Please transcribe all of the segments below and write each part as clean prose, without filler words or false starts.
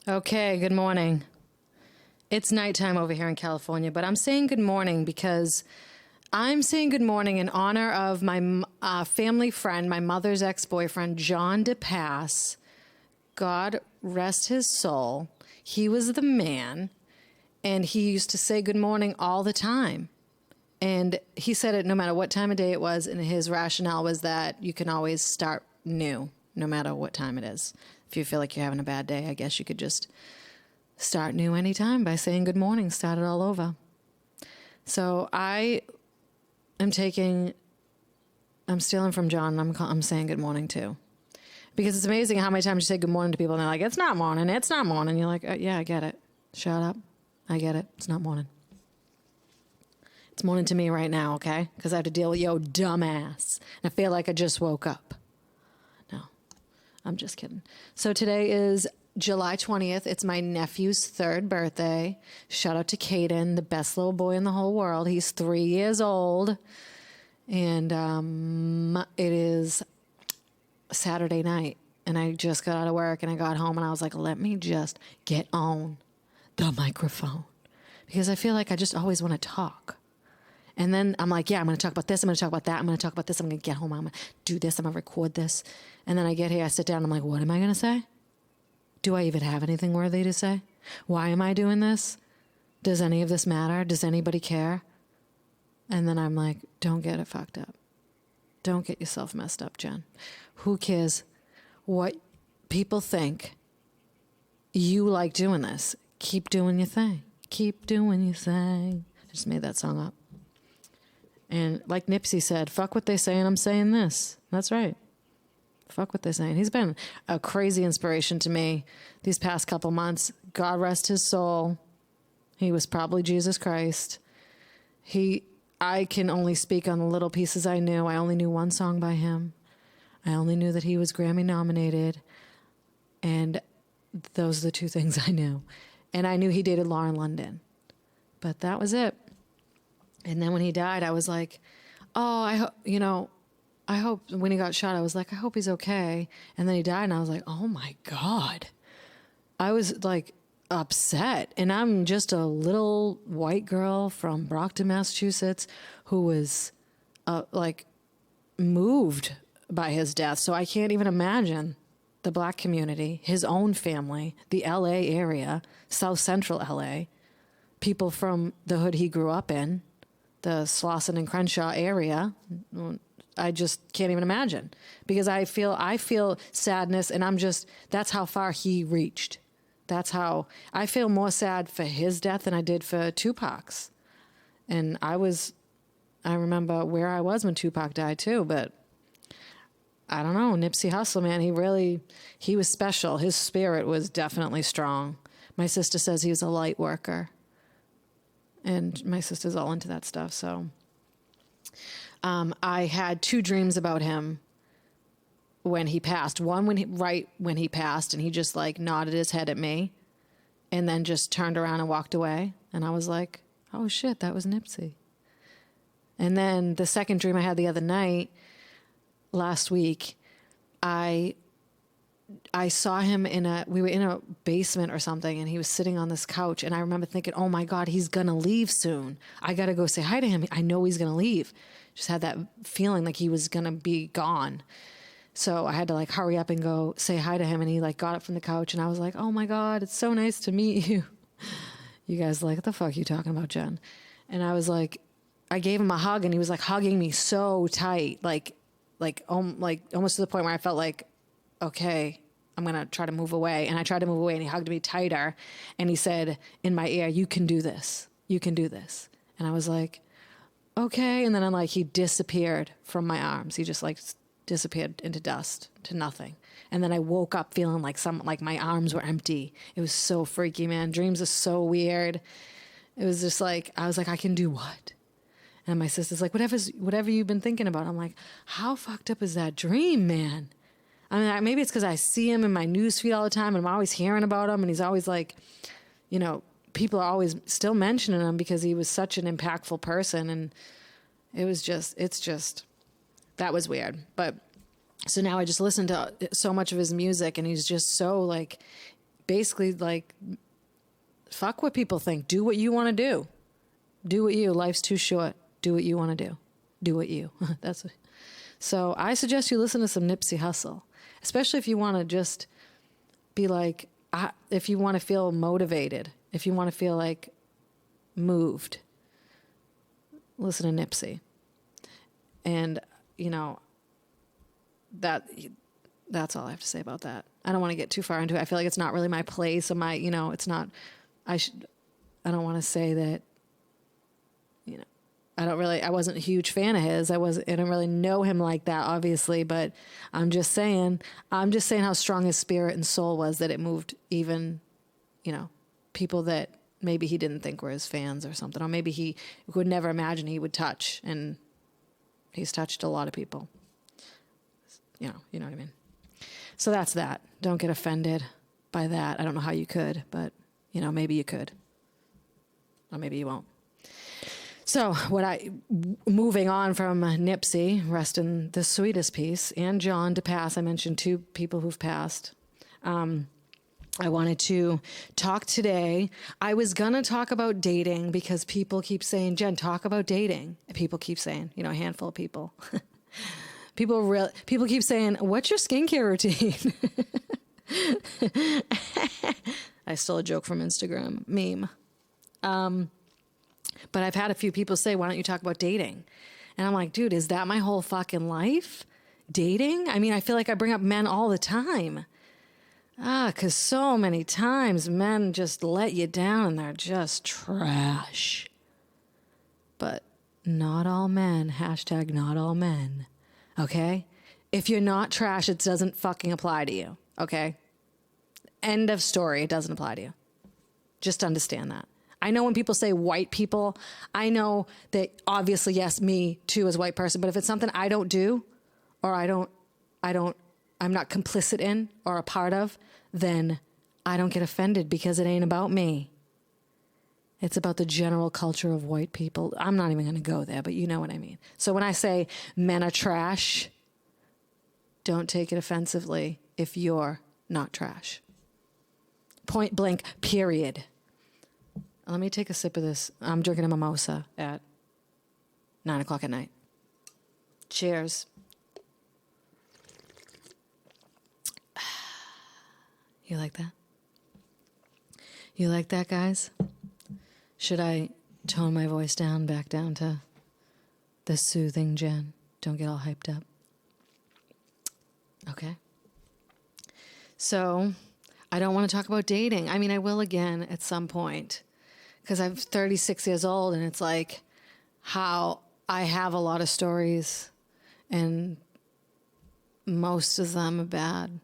Okay, good morning. It's nighttime over here in California, but I'm saying good morning because I'm saying good morning in honor of my family friend, my mother's ex-boyfriend, John DePass. God rest his soul. He was the man, and he used to say good morning all the time. And he said it no matter what time of day it was, and his rationale was that you can always start new, no matter what time it is. If you feel like you're having a bad day, I guess you could just start new anytime by saying good morning, start it all over. So I'm stealing from John, and I'm saying good morning too. Because it's amazing how many times you say good morning to people, and they're like, it's not morning. You're like, yeah, I get it. Shut up. I get it. It's not morning. It's morning to me right now, okay? Because I have to deal with your dumb ass. And I feel like I just woke up. No, I'm just kidding. So today is July 20th. It's my nephew's 3rd birthday. Shout out to Caden, the best little boy in the whole world. He's 3 years old. And it is Saturday night. And I just got out of work and I got home and I was like, let me just get on the microphone. Because I feel like I just always want to talk. And then I'm like, yeah, I'm going to talk about this. I'm going to talk about that. I'm going to talk about this. I'm going to get home. I'm going to do this. I'm going to record this. And then I get here, I sit down. I'm like, what am I going to say? Do I even have anything worthy to say? Why am I doing this? Does any of this matter? Does anybody care? And then I'm like, don't get it fucked up. Don't get yourself messed up, Jen. Who cares what people think? You like doing this. Keep doing your thing. Keep doing your thing. I just made that song up. And like Nipsey said, fuck what they say and I'm saying this. That's right. Fuck what they're saying. He's been a crazy inspiration to me these past couple months. God rest his soul. He was probably Jesus Christ. I can only speak on the little pieces I knew. I only knew one song by him. I only knew that he was Grammy nominated. And those are the two things I knew. And I knew he dated Lauren London. But that was it. And then when he died, I was like, oh, I hope when he got shot, I was like, I hope he's okay. And then he died and I was like, oh my God. I was like upset. And I'm just a little white girl from Brockton, Massachusetts, who was moved by his death. So I can't even imagine the black community, his own family, the LA area, South Central LA, people from the hood he grew up in, the Slauson and Crenshaw area. I just can't even imagine because I feel sadness and that's how far he reached. That's how I feel more sad for his death than I did for Tupac's. And I remember where I was when Tupac died too, but I don't know. Nipsey Hussle, man, he was special. His spirit was definitely strong. My sister says he was a light worker. And my sister's all into that stuff. So I had 2 dreams about him when he passed. One right when he passed, and he just like nodded his head at me and then just turned around and walked away. And I was like, oh shit, that was Nipsey. And then the second dream I had the other night, last week, I saw him we were in a basement or something and he was sitting on this couch and I remember thinking, oh my God, he's going to leave soon. I got to go say hi to him. I know he's going to leave. Just had that feeling like he was going to be gone. So I had to like hurry up and go say hi to him. And he like got up from the couch and I was like, oh my God, it's so nice to meet you. You guys like, what the fuck are you talking about, Jen? And I was like, I gave him a hug and he was like hugging me so tight, like almost to the point where I felt like, okay, I'm going to try to move away. And I tried to move away and he hugged me tighter. And he said in my ear, you can do this. You can do this. And I was like, okay. And then he disappeared from my arms. He just like disappeared into dust, to nothing. And then I woke up feeling like my arms were empty. It was so freaky, man. Dreams are so weird. It was just like, I was like, I can do what? And my sister's like, whatever you've been thinking about. I'm like, how fucked up is that dream, man? I mean, maybe it's because I see him in my newsfeed all the time and I'm always hearing about him and he's always like, people are always still mentioning him because he was such an impactful person. And it's just, that was weird. But so now I just listen to so much of his music and he's just so like basically like, fuck what people think. Do what you want to do. Do what you. Life's too short. Do what you want to do. Do what you. So I suggest you listen to some Nipsey Hussle, especially if you want to just be like, if you want to feel motivated, if you want to feel like moved, listen to Nipsey. And, you know, that's all I have to say about that. I don't want to get too far into it. I feel like it's not really my place, or it's not, I don't want to say that, you know, I wasn't a huge fan of his. I didn't really know him like that, obviously, but I'm just saying how strong his spirit and soul was, that it moved even, you know, people that maybe he didn't think were his fans or something, or maybe he would never imagine he would touch, and he's touched a lot of people. You know what I mean? So that's that. Don't get offended by that. I don't know how you could, but, you know, maybe you could. Or maybe you won't. So moving on from Nipsey, rest in the sweetest peace, and John to pass. I mentioned 2 people who've passed. I wanted to talk today. I was going to talk about dating because people keep saying, Jen, talk about dating. People keep saying, you know, a handful of people. People keep saying, what's your skincare routine? I stole a joke from Instagram meme. But I've had a few people say, why don't you talk about dating? And I'm like, dude, is that my whole fucking life? Dating? I mean, I feel like I bring up men all the time. Because so many times men just let you down and they're just trash. But not all men. Hashtag not all men. Okay? If you're not trash, it doesn't fucking apply to you. Okay? End of story. It doesn't apply to you. Just understand that. I know when people say white people, I know that obviously, yes, me too as a white person, but if it's something I don't do, or I'm not complicit in or a part of, then I don't get offended, because it ain't about me. It's about the general culture of white people. I'm not even going to go there, but you know what I mean. So when I say men are trash, don't take it offensively if you're not trash. Point blank, period. Let me take a sip of this. I'm drinking a mimosa at 9 o'clock at night. Cheers. You like that? You like that, guys? Should I tone my voice back down to the soothing Jen? Don't get all hyped up. Okay. So, I don't want to talk about dating. I mean, I will again at some point, because I'm 36 years old, and it's like how I have a lot of stories, and most of them are bad.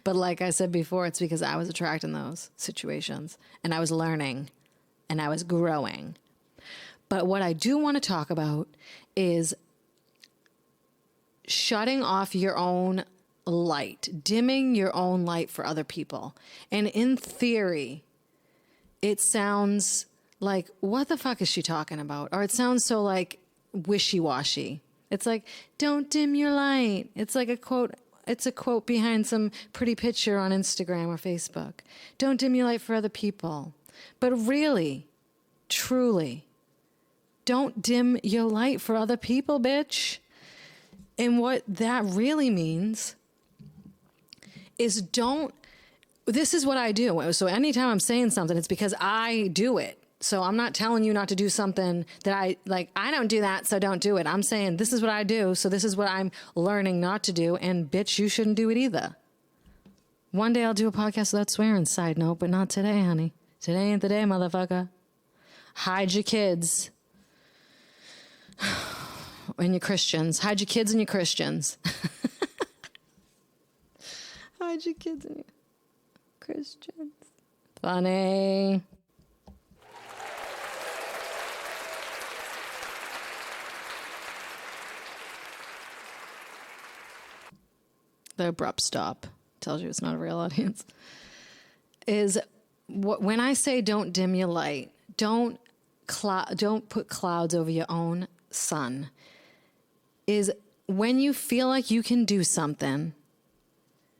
But like I said before, it's because I was attracted in those situations, and I was learning, and I was growing. But what I do want to talk about is shutting off your own light, dimming your own light for other people. And in theory, it sounds like, what the fuck is she talking about? Or it sounds so like wishy-washy. It's like, don't dim your light. It's like a quote. It's a quote behind some pretty picture on Instagram or Facebook. Don't dim your light for other people. But really, truly, don't dim your light for other people, bitch. And what that really means is this is what I do. So anytime I'm saying something, it's because I do it. So I'm not telling you not to do something that I don't do that, so don't do it. I'm saying this is what I do, so this is what I'm learning not to do, and bitch, you shouldn't do it either. One day I'll do a podcast without swearing, side note, but not today, honey. Today ain't the day, motherfucker. Hide your kids. And your Christians. Hide your kids and your Christians. Hide your kids and your Christians. Funny. The abrupt stop tells you it's not a real audience. Is when I say don't dim your light, don't put clouds over your own sun. Is when you feel like you can do something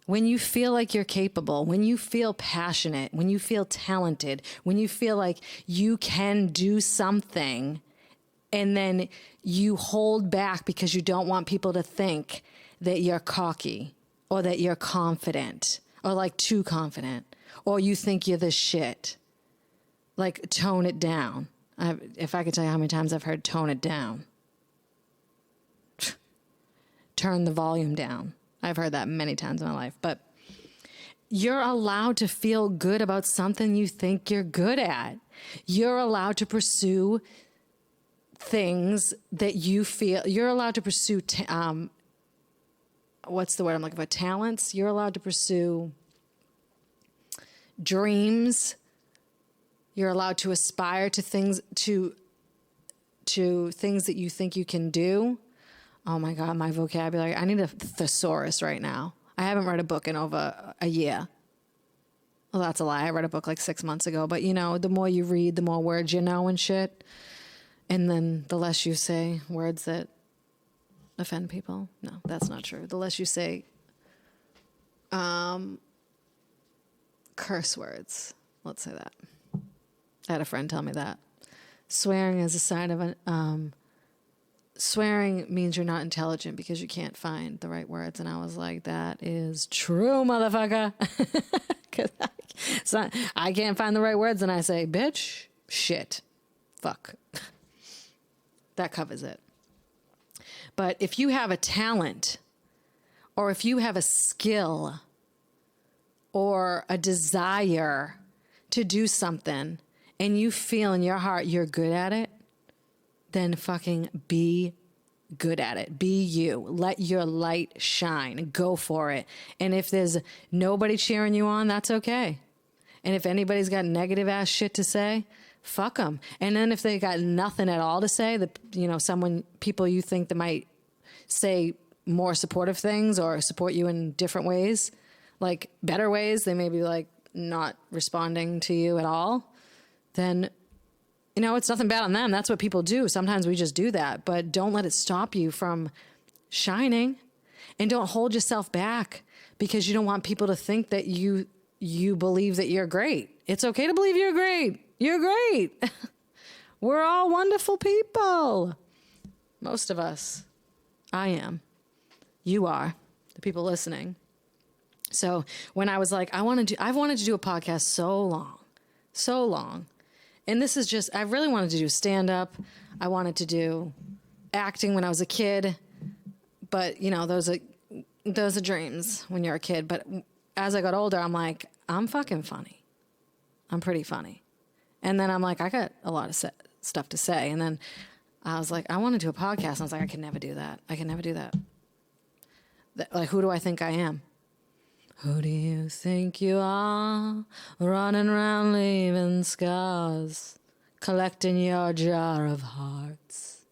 when you feel like you're capable, when you feel passionate, when you feel talented, when you feel like you can do something, and then you hold back because you don't want people to think that you're cocky or that you're confident or like too confident or you think you're the shit. Like, tone it down. If I could tell you how many times I've heard tone it down. Turn the volume down. I've heard that many times in my life. But you're allowed to feel good about something you think you're good at. You're allowed to pursue things that you feel. You're allowed to pursue, what's the word I'm looking for? Talents. You're allowed to pursue dreams. You're allowed to aspire to things, to things that you think you can do. Oh my God, my vocabulary. I need a thesaurus right now. I haven't read a book in over a year. Well, that's a lie. I read a book like 6 months ago. But, you know, the more you read, the more words you know and shit. And then the less you say words that offend people. No, that's not true. The less you say curse words. Let's say that. I had a friend tell me that. Swearing is a sign of an... Swearing means you're not intelligent because you can't find the right words. And I was like, that is true, motherfucker. So I can't find the right words. And I say, bitch, shit, fuck. That covers it. But if you have a talent or if you have a skill or a desire to do something and you feel in your heart you're good at it, then fucking be good at it. Be you. Let your light shine. Go for it. And if there's nobody cheering you on, that's okay. And if anybody's got negative ass shit to say, fuck them. And then if they got nothing at all to say, people you think that might say more supportive things or support you in different ways, like better ways, they may be like not responding to you at all, then you know, it's nothing bad on them. That's what people do. Sometimes we just do that. But don't let it stop you from shining. And don't hold yourself back because you don't want people to think that you believe that you're great. It's okay to believe you're great. You're great. We're all wonderful people. Most of us. I am. You are. The people listening. So when I was like, I've wanted to do a podcast so long. And this is just, I really wanted to do stand-up. I wanted to do acting when I was a kid. But, you know, those are dreams when you're a kid. But as I got older, I'm like, I'm fucking funny. I'm pretty funny. And then I'm like, I got a lot of stuff to say. And then I was like, I want to do a podcast. And I was like, I can never do that. Like, who do I think I am? Who do you think you are, running around leaving scars, collecting your jar of hearts?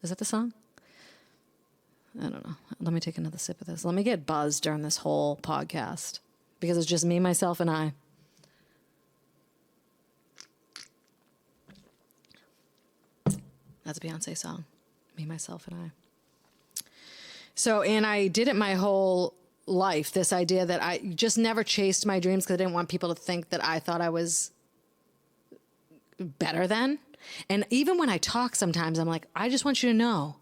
Is that the song? I don't know. Let me take another sip of this. Let me get buzzed during this whole podcast because it's just me, myself, and I. That's a Beyonce song. Me, myself, and I. So, and I did it my whole life, this idea that I just never chased my dreams because I didn't want people to think that I thought I was better than. And even when I talk sometimes, I'm like, I just want you to know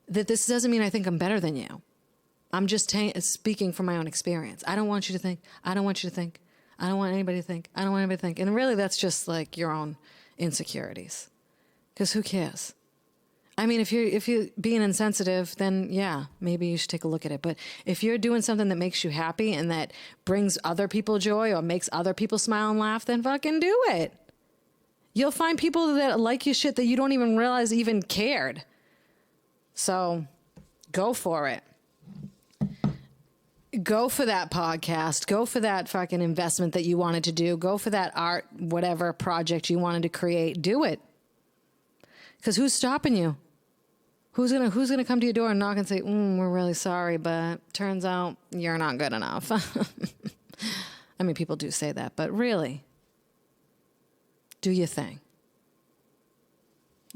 that this doesn't mean I think I'm better than you. I'm just speaking from my own experience. I don't want you to think. I don't want you to think. I don't want anybody to think. I don't want anybody to think. And really, that's just like your own insecurities. Because who cares? I mean, if you're being insensitive, then yeah, maybe you should take a look at it. But if you're doing something that makes you happy and that brings other people joy or makes other people smile and laugh, then fucking do it. You'll find people that like your shit that you don't even realize even cared. So go for it. Go for that podcast. Go for that fucking investment that you wanted to do. Go for that art, whatever project you wanted to create. Do it. Because who's stopping you? Who's gonna come to your door and knock and say, we're really sorry, but turns out you're not good enough. I mean, people do say that, but really, do your thing.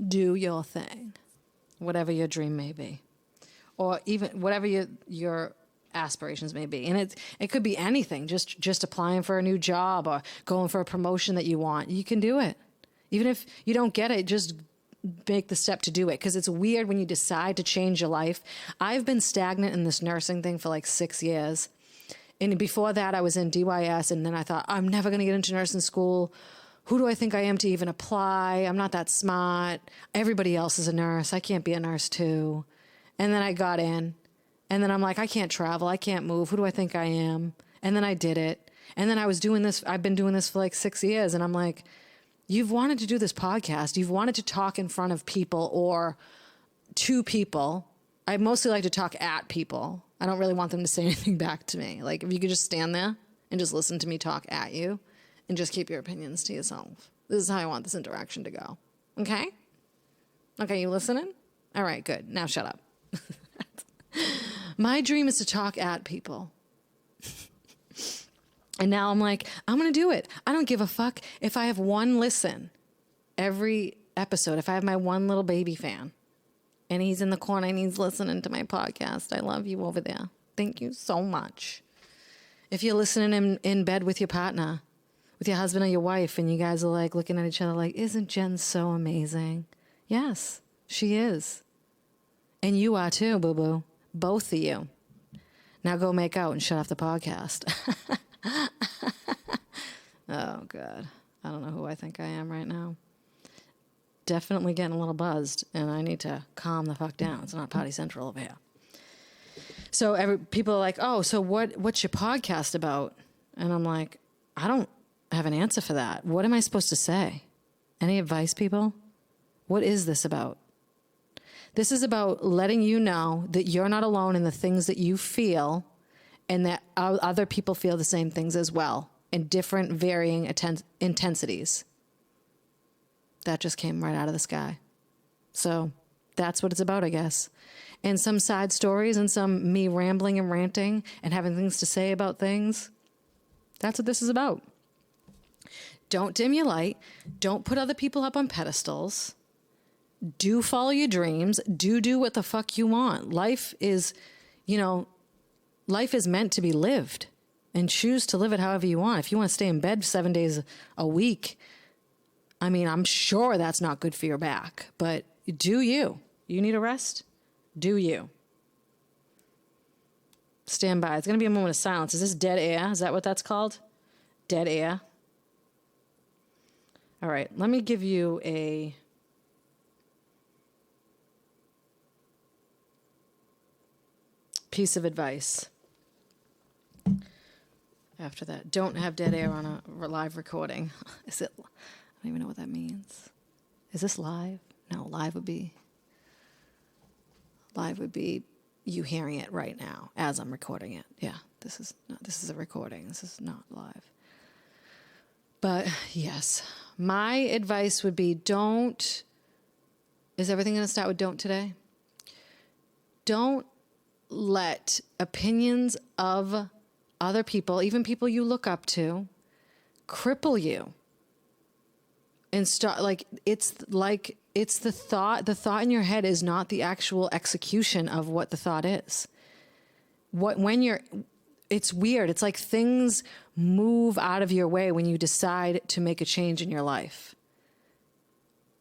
Do your thing. Whatever your dream may be. Or even whatever your aspirations may be. And it could be anything, just applying for a new job or going for a promotion that you want. You can do it. Even if you don't get it, just make the step to do it. Because it's weird when you decide to change your life. I've been stagnant in this nursing thing for like 6 years. And before that, I was in DYS, and then I thought, I'm never going to get into nursing school. Who do I think I am to even apply? I'm not that smart. Everybody else is a nurse. I can't be a nurse too. And then I got in, and then I'm like, I can't travel. I can't move. Who do I think I am? And then I did it. And then I was doing this. I've been doing this for like 6 years, and I'm like, you've wanted to do this podcast. You've wanted to talk in front of people or to people. I mostly like to talk at people. I don't really want them to say anything back to me. Like, if you could just stand there and just listen to me talk at you and just keep your opinions to yourself. This is how I want this interaction to go. Okay? Okay, you listening? All right, good. Now shut up. My dream is to talk at people. And now I'm like, I'm going to do it. I don't give a fuck if I have one listen every episode, if I have my one little baby fan. And he's in the corner and he's listening to my podcast. I love you over there. Thank you so much. If you're listening in bed with your partner, with your husband or your wife, and you guys are like looking at each other like, isn't Jen so amazing? Yes, she is. And you are too, boo-boo. Both of you. Now go make out and shut off the podcast. Oh, God. I don't know who I think I am right now. Definitely getting a little buzzed, and I need to calm the fuck down. It's not Potty Central over here. So people are like, oh, so what's your podcast about? And I'm like, I don't have an answer for that. What am I supposed to say? Any advice, people? What is this about? This is about letting you know that you're not alone in the things that you feel, and that other people feel the same things as well in different varying intensities. That just came right out of the sky. So that's what it's about, I guess. And some side stories and some me rambling and ranting and having things to say about things. That's what this is about. Don't dim your light. Don't put other people up on pedestals. Do follow your dreams. Do what the fuck you want. Life is meant to be lived, and choose to live it however you want. If you want to stay in bed 7 days a week, I mean, I'm sure that's not good for your back, but do you. You need a rest? Do you. Stand by. It's going to be a moment of silence. Is this dead air? Is that what that's called? Dead air? All right, let me give you a piece of advice. After that, don't have dead air on a live recording. Is it? I don't even know what that means. Is this live? No, live would be you hearing it right now as I'm recording it. Yeah, this is a recording. This is not live. But yes, my advice would be is everything going to start with don't today? Don't let opinions of other people, even people you look up to, cripple you. And start it's the thought. The thought in your head is not the actual execution of what the thought is. It's weird. It's like things move out of your way when you decide to make a change in your life.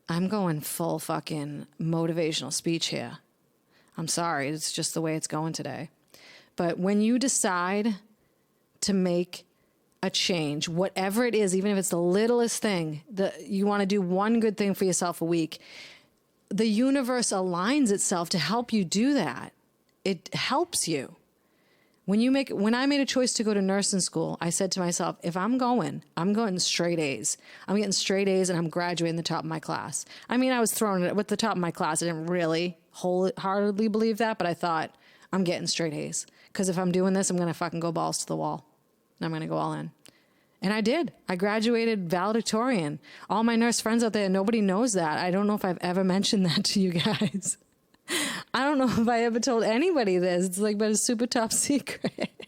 I'm going full fucking motivational speech here. I'm sorry. It's just the way it's going today. But when you decide to make a change, whatever it is, even if it's the littlest thing, you want to do one good thing for yourself a week, the universe aligns itself to help you do that. It helps you. When I made a choice to go to nursing school, I said to myself, if I'm going straight A's. I'm getting straight A's and I'm graduating the top of my class. I mean, I was thrown it with the top of my class. I didn't really wholeheartedly believe that, but I thought, I'm getting straight A's. Because if I'm doing this, I'm going to fucking go balls to the wall. And I'm going to go all in. And I did. I graduated valedictorian. All my nurse friends out there, nobody knows that. I don't know if I've ever mentioned that to you guys. I don't know if I ever told anybody this. It's but a super top secret.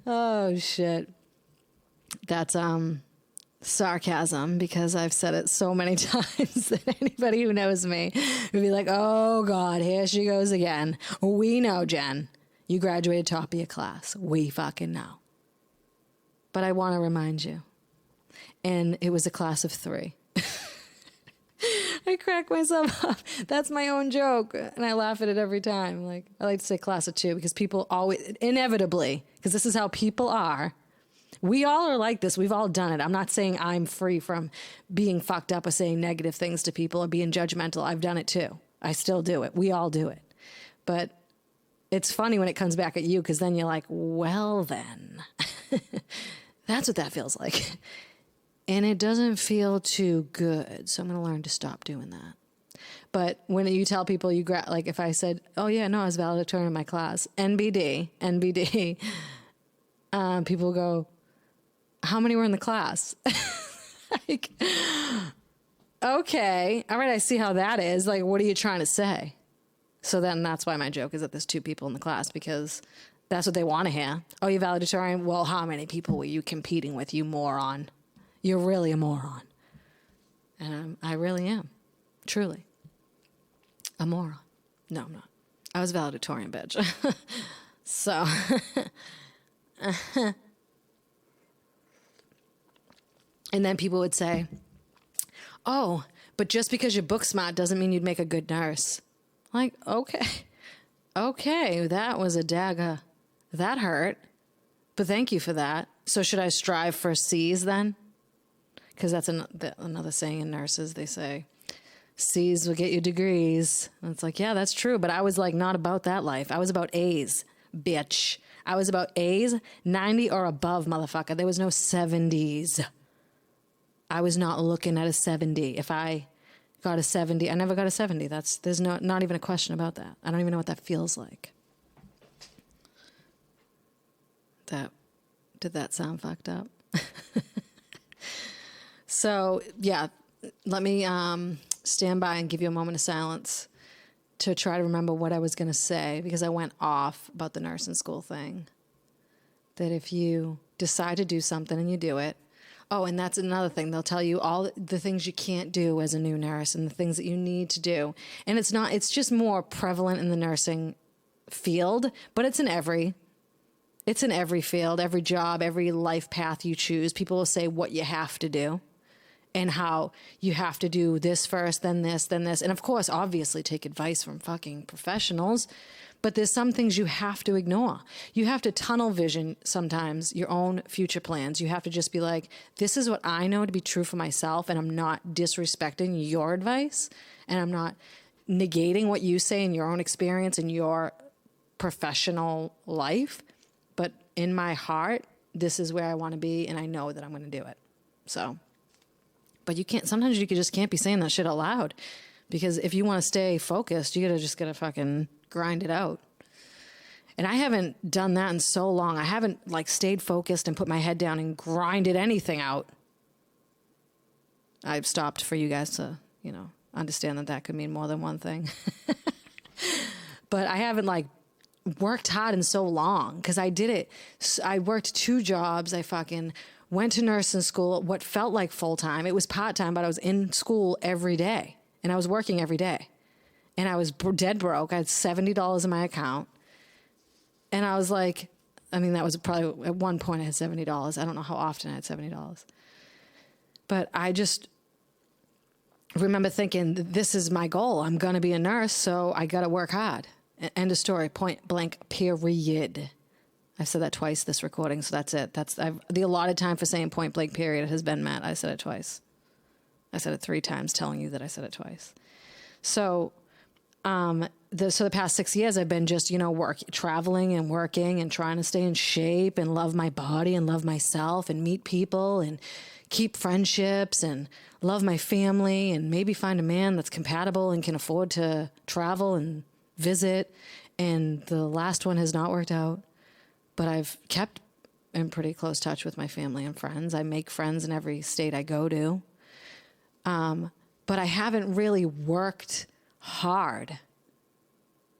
Oh, shit. That's sarcasm, because I've said it so many times that anybody who knows me would be like, oh, God, here she goes again. We know, Jen. You graduated top of your class. We fucking know. But I want to remind you. And it was a class of 3. I crack myself up. That's my own joke. And I laugh at it every time. Like, I like to say class of 2 because people always, inevitably, because this is how people are. We all are like this. We've all done it. I'm not saying I'm free from being fucked up or saying negative things to people or being judgmental. I've done it too. I still do it. We all do it. But it's funny when it comes back at you because then you're like, well, then. That's what that feels like. And it doesn't feel too good. So I'm going to learn to stop doing that. But when you tell people like if I said, oh yeah, no, I was valedictorian in my class, NBD, people go, how many were in the class? Like, okay, all right, I see how that is. Like, what are you trying to say? So then that's why my joke is that there's 2 people in the class because that's what they want to hear. Oh, you're valedictorian? Well, how many people were you competing with, you moron? You're really a moron. And I really am. Truly. A moron. No, I'm not. I was valedictorian, bitch. So. And then people would say, oh, but just because you're book smart doesn't mean you'd make a good nurse. Like, okay, that was a dagger. That hurt. But thank you for that. So should I strive for C's then? Because that's another saying in nurses. They say, C's will get you degrees. And it's like, yeah, that's true. But I was like, not about that life. I was about A's, bitch. I was about A's, 90 or above, motherfucker. There was no 70s. I was not looking at a 70. If I got a 70, I never got a 70. There's not even a question about that. I don't even know what that feels like. Did that sound fucked up? So, yeah, let me stand by and give you a moment of silence to try to remember what I was going to say because I went off about the nursing school thing. That if you decide to do something and you do it, oh, and that's another thing. They'll tell you all the things you can't do as a new nurse and the things that you need to do. And it's just more prevalent in the nursing field, but it's in every field, every job, every life path you choose. People will say what you have to do and how you have to do this first, then this, then this. And of course, obviously take advice from fucking professionals, but there's some things you have to ignore. You have to tunnel vision sometimes your own future plans. You have to just be like, this is what I know to be true for myself, and I'm not disrespecting your advice, and I'm not negating what you say in your own experience in your professional life. But in my heart, this is where I want to be, and I know that I'm going to do it. So, but sometimes you just can't be saying that shit out loud, because if you want to stay focused, you gotta fucking grind it out. And I haven't done that in so long. I haven't stayed focused and put my head down and grinded anything out. I've stopped for you guys to, understand that could mean more than one thing. But I haven't worked hard in so long because I did it. I worked 2 jobs. I fucking went to nursing school, what felt like full time. It was part time, but I was in school every day and I was working every day. And I was dead broke. I had $70 in my account. And I was like, that was probably at one point I had $70. I don't know how often I had $70. But I just remember thinking, this is my goal. I'm going to be a nurse, so I got to work hard. End of story. Point blank, period. I've said that twice this recording, so that's it. The allotted time for saying point blank period has been met. I said it twice. I said it 3 times, telling you that I said it twice. So, the past 6 years I've been just, traveling and working and trying to stay in shape and love my body and love myself and meet people and keep friendships and love my family and maybe find a man that's compatible and can afford to travel and visit. And the last one has not worked out, but I've kept in pretty close touch with my family and friends. I make friends in every state I go to. But I haven't really worked hard.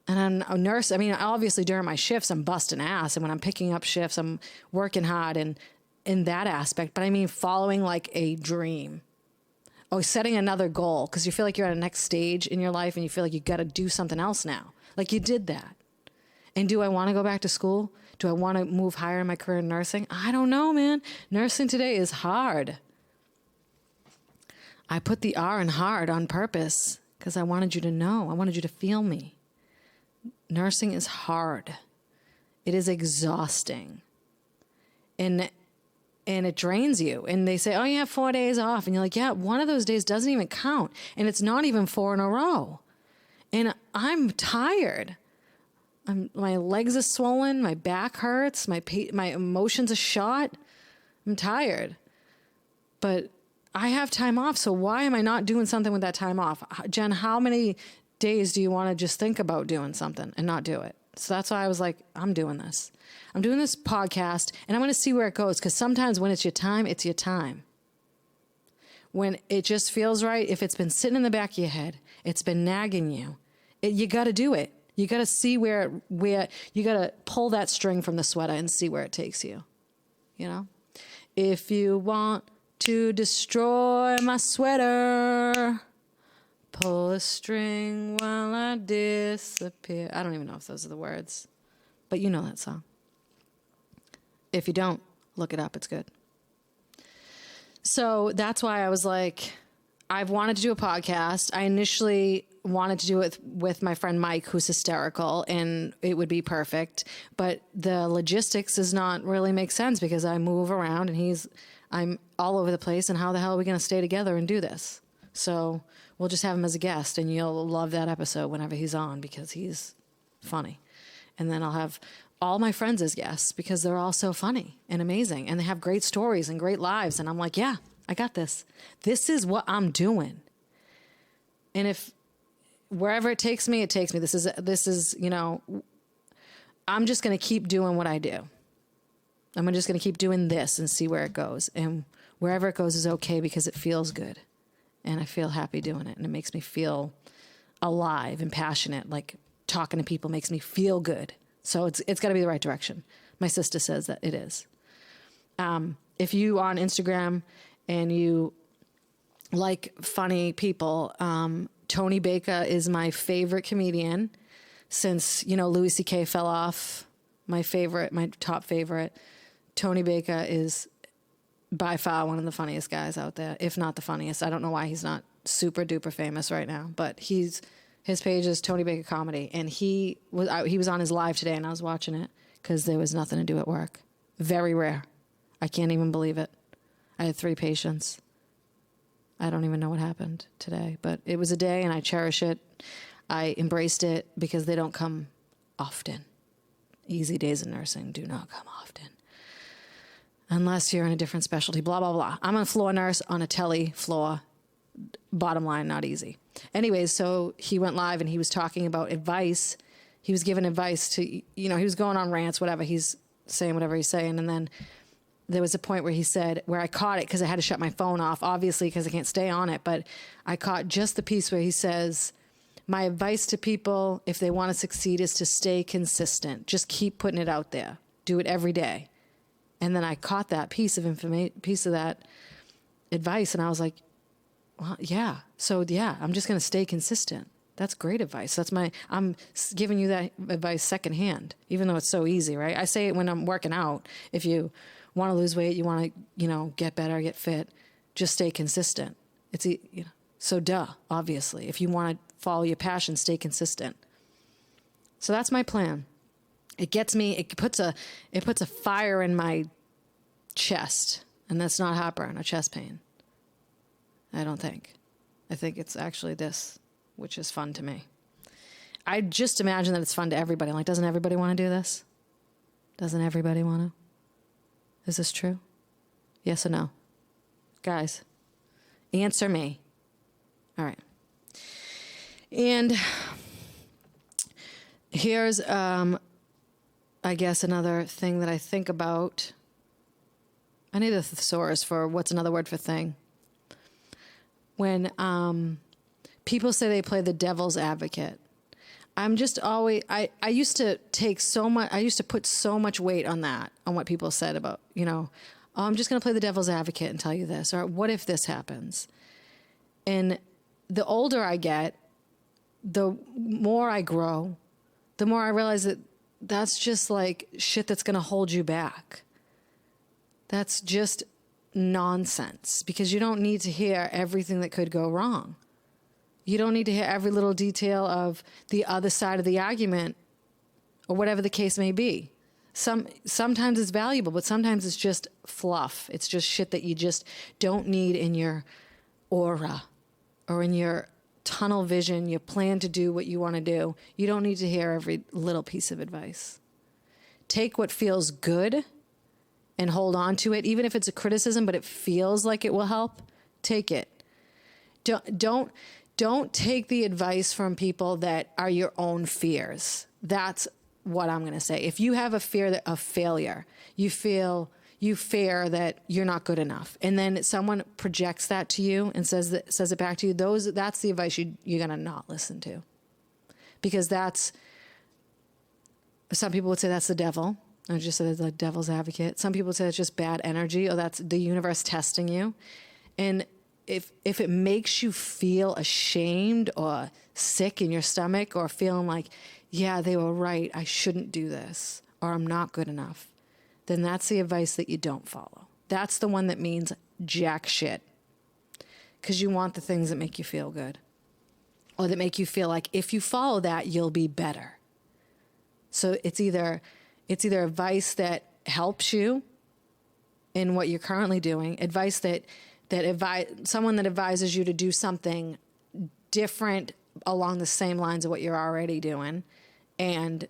And I'm a nurse. Obviously during my shifts, I'm busting ass. And when I'm picking up shifts, I'm working hard and in that aspect. But following a dream. Setting another goal. Because you feel like you're at a next stage in your life and you feel like you got to do something else now. You did that. And do I want to go back to school? Do I want to move higher in my career in nursing? I don't know, man. Nursing today is hard. I put the R in hard on purpose because I wanted you to know. I wanted you to feel me. Nursing is hard. It is exhausting. And it drains you. And they say, oh, you have 4 days off. And you're like, yeah, one of those days doesn't even count. And it's not even 4 in a row. And I'm tired. My legs are swollen. My back hurts. My emotions are shot. I'm tired. But I have time off. So why am I not doing something with that time off? Jen, how many days do you want to just think about doing something and not do it? So that's why I was like, I'm doing this. I'm doing this podcast, and I'm going to see where it goes, because sometimes when it's your time, it's your time. When it just feels right, if it's been sitting in the back of your head, it's been nagging you, you got to do it. You got to see where you got to pull that string from the sweater and see where it takes you. You know? If you want to destroy my sweater, pull a string while I disappear. I don't even know if those are the words, but you know that song. If you don't, look it up. It's good. So that's why I was like, I've wanted to do a podcast. I initially wanted to do it with my friend Mike, who's hysterical, and it would be perfect. But the logistics does not really make sense because I move around and I'm all over the place. And how the hell are we going to stay together and do this? So we'll just have him as a guest, and you'll love that episode whenever he's on because he's funny. And then I'll have all my friends as guests because they're all so funny and amazing, and they have great stories and great lives. And I'm like, yeah, I got this. This is what I'm doing. And if wherever it takes me, it takes me. This is, you know, I'm just going to keep doing what I do. I'm just going to keep doing this and see where it goes. And wherever it goes is okay because it feels good. And I feel happy doing it. And it makes me feel alive and passionate. Like talking to people makes me feel good. So it's got to be the right direction. My sister says that it is. If you on Instagram and you like funny people, Tony Baker is my favorite comedian since, you know, Louis C.K. fell off. My top favorite. Tony Baker is by far one of the funniest guys out there, if not the funniest. I don't know why he's not super duper famous right now, but his page is Tony Baker Comedy, and he was on his live today, and I was watching it because there was nothing to do at work. Very rare. I can't even believe it. I had 3 patients. I don't even know what happened today, but it was a day, and I cherish it. I embraced it because they don't come often. Easy days in nursing do not come often. Unless you're in a different specialty, blah, blah, blah. I'm a floor nurse on a tele floor. Bottom line, not easy. Anyways, so he went live and he was talking about advice. He was giving advice to, you know, he was going on rants, whatever. He's saying whatever he's saying. And then there was a point where he said, where I caught it because I had to shut my phone off, obviously, because I can't stay on it. But I caught just the piece where he says, my advice to people, if they want to succeed, is to stay consistent. Just keep putting it out there. Do it every day. And then I caught that piece of that advice, and I was like, well, yeah. So yeah, I'm just going to stay consistent. That's great advice. I'm giving you that advice secondhand, even though it's so easy, right? I say it when I'm working out. If you want to lose weight, you want to, you know, get better, get fit, just stay consistent. It's, you know, so duh, obviously. If you want to follow your passion, stay consistent. So that's my plan. It gets me, it puts a fire in my chest, and that's not heartburn or chest pain. I don't think. I think it's actually this, which is fun to me. I just imagine that it's fun to everybody. I'm like, doesn't everybody want to do this? Doesn't everybody want to? Is this true? Yes or no? Guys, answer me. All right. And here's, I guess, another thing that I think about. I need a thesaurus for what's another word for thing. When people say they play the devil's advocate, I'm just always, I used to put so much weight on that, on what people said about, you know, oh, I'm just going to play the devil's advocate and tell you this, or what if this happens? And the older I get, the more I grow, the more I realize that that's just like shit that's going to hold you back. That's just nonsense, because you don't need to hear everything that could go wrong. You don't need to hear every little detail of the other side of the argument or whatever the case may be. Sometimes it's valuable, but sometimes it's just fluff. It's just shit that you just don't need in your aura or in your tunnel vision, your plan to do what you want to do. You don't need to hear every little piece of advice. Take what feels good and hold on to it, even if it's a criticism, but it feels like it will help. Take it. Don't take the advice from people that are your own fears. That's what I'm going to say. If you have a fear of failure, you fear that you're not good enough, and then someone projects that to you and says it back to you, that's the advice you're going to not listen to. Because some people would say that's the devil. I just said the devil's advocate. Some people would say it's just bad energy, or that's the universe testing you. And if it makes you feel ashamed or sick in your stomach, or feeling like, yeah, they were right, I shouldn't do this, or I'm not good enough, then that's the advice that you don't follow. That's the one that means jack shit. Because you want the things that make you feel good, or that make you feel like if you follow that, you'll be better. So it's either advice that helps you in what you're currently doing, advice someone that advises you to do something different along the same lines of what you're already doing, and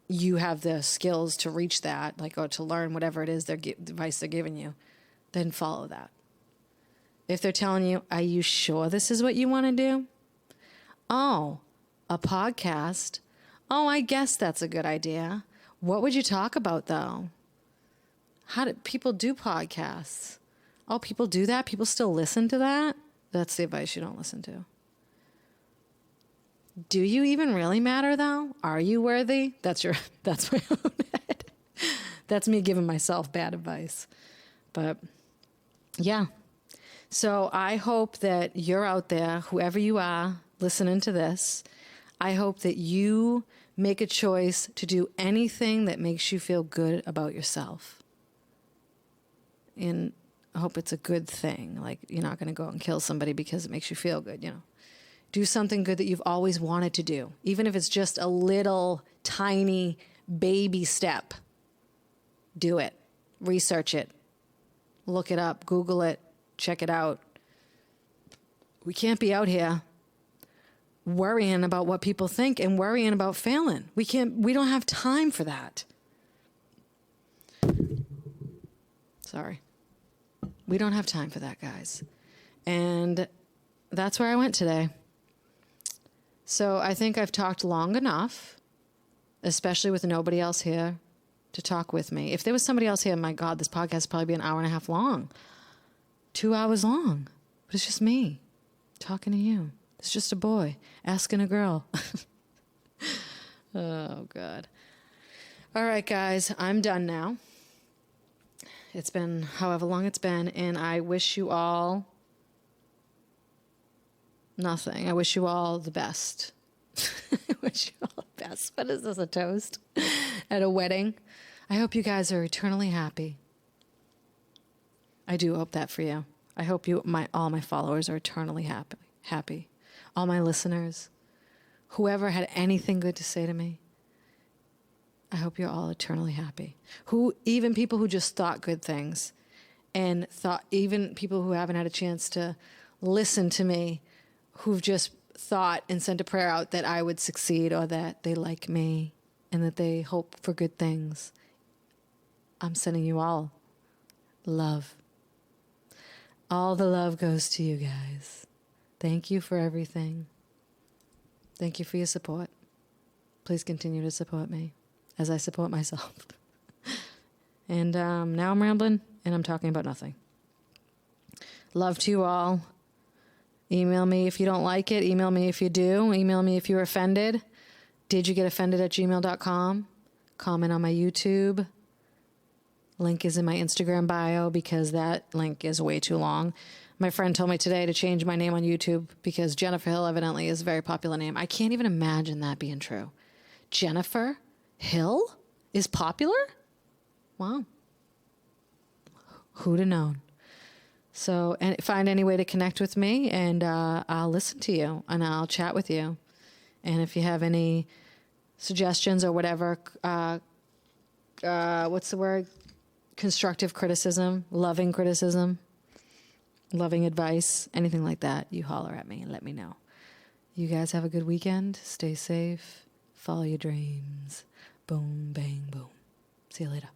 you have the skills to reach that, or to learn whatever it is advice they're giving you, then follow that. If they're telling you, are you sure this is what you want to do? Oh, a podcast. Oh, I guess that's a good idea. What would you talk about, though? How do people do podcasts? Oh, people do that? People still listen to that? That's the advice you don't listen to. Do you even really matter, though? Are you worthy? That's my own head. That's me giving myself bad advice. But, yeah. So I hope that you're out there, whoever you are, listening to this. I hope that you make a choice to do anything that makes you feel good about yourself. And I hope it's a good thing. Like, you're not going to go out and kill somebody because it makes you feel good, Do something good that you've always wanted to do, even if it's just a little tiny baby step. Do it. Research it. Look it up. Google it. Check it out. We can't be out here worrying about what people think and worrying about failing. We don't have time for that. Sorry. We don't have time for that, guys. And that's where I went today. So I think I've talked long enough, especially with nobody else here to talk with me. If there was somebody else here, my God, this podcast would probably be an hour and a half long. 2 hours long. But it's just me talking to you. It's just a boy asking a girl. Oh, God. All right, guys, I'm done now. It's been however long it's been, and I wish you all nothing. I wish you all the best. I wish you all the best. What is this, a toast at a wedding? I hope you guys are eternally happy. I do hope that for you. I hope all my followers are eternally happy. All my listeners, whoever had anything good to say to me, I hope you're all eternally happy. Even people who just thought good things, and even people who haven't had a chance to listen to me, who've just thought and sent a prayer out that I would succeed, or that they like me and that they hope for good things. I'm sending you all love. All the love goes to you guys. Thank you for everything. Thank you for your support. Please continue to support me as I support myself. And now I'm rambling, and I'm talking about nothing. Love to you all. Email me if you don't like it. Email me if you do. Email me if you were offended. didyougetoffended@gmail.com. Comment on my YouTube. Link is in my Instagram bio, because that link is way too long. My friend told me today to change my name on YouTube because Jennifer Hill evidently is a very popular name. I can't even imagine that being true. Jennifer? Hill is popular? Wow. Who'd have known? So, and find any way to connect with me, and I'll listen to you, and I'll chat with you. And if you have any suggestions or whatever, what's the word? Constructive criticism, loving advice, anything like that, you holler at me and let me know. You guys have a good weekend. Stay safe. Follow your dreams. Boom, bang, boom. See you later.